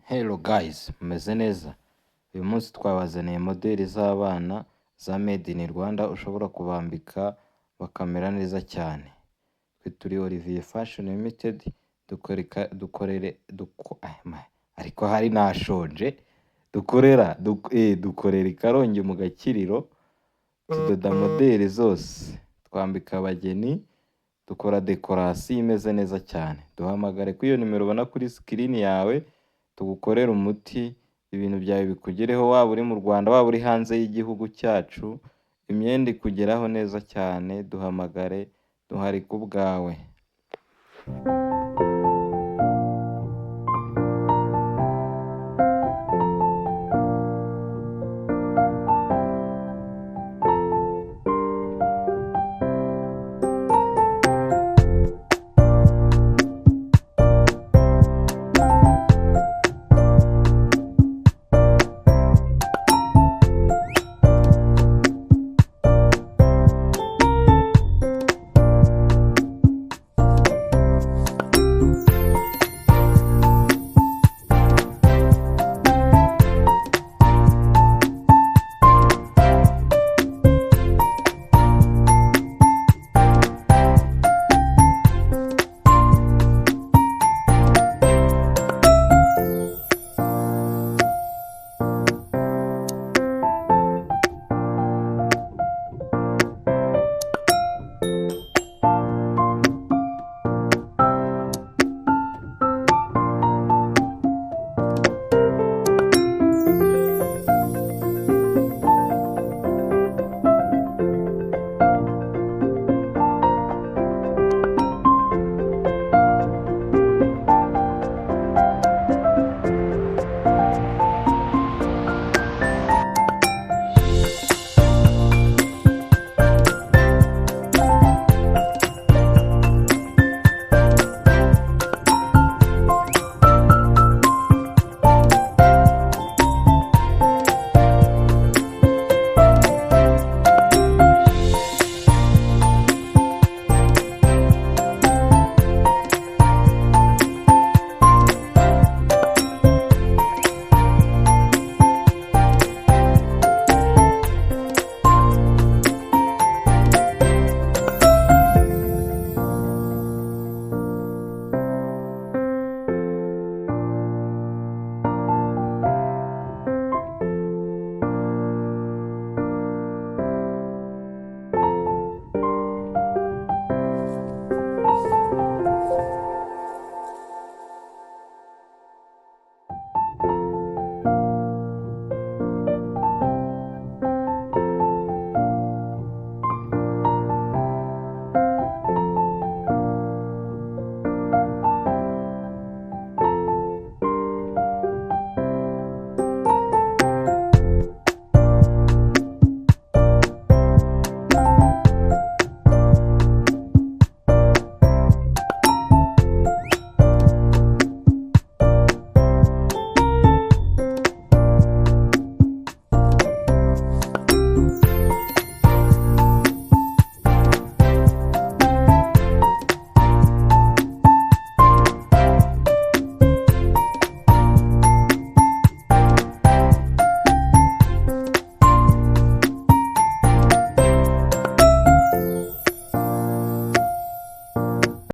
Hello guys, mumeze neza? Uyu munsi twabazaniye modeli z'abana za made in Rwanda ushobora kubambika bakamera neza cyane. Twe turi Olivier Fashion Limited ariko hari nashonje dukorera i Karongi mu Gakiriro, tudoda modeli zose, twambika abageni, dukora dekorasiyo imeze neza cyane. Duhamagare kuri iyo nimero ubona kuri screen yawe, tugukorera umuti, ibintu byawe bikugereho, waba uri mu Rwanda, waba uri hanze y'igihugu cyacu, imyenda ikugeraho neza cyane. Duhamagare, duhari ku bwawe.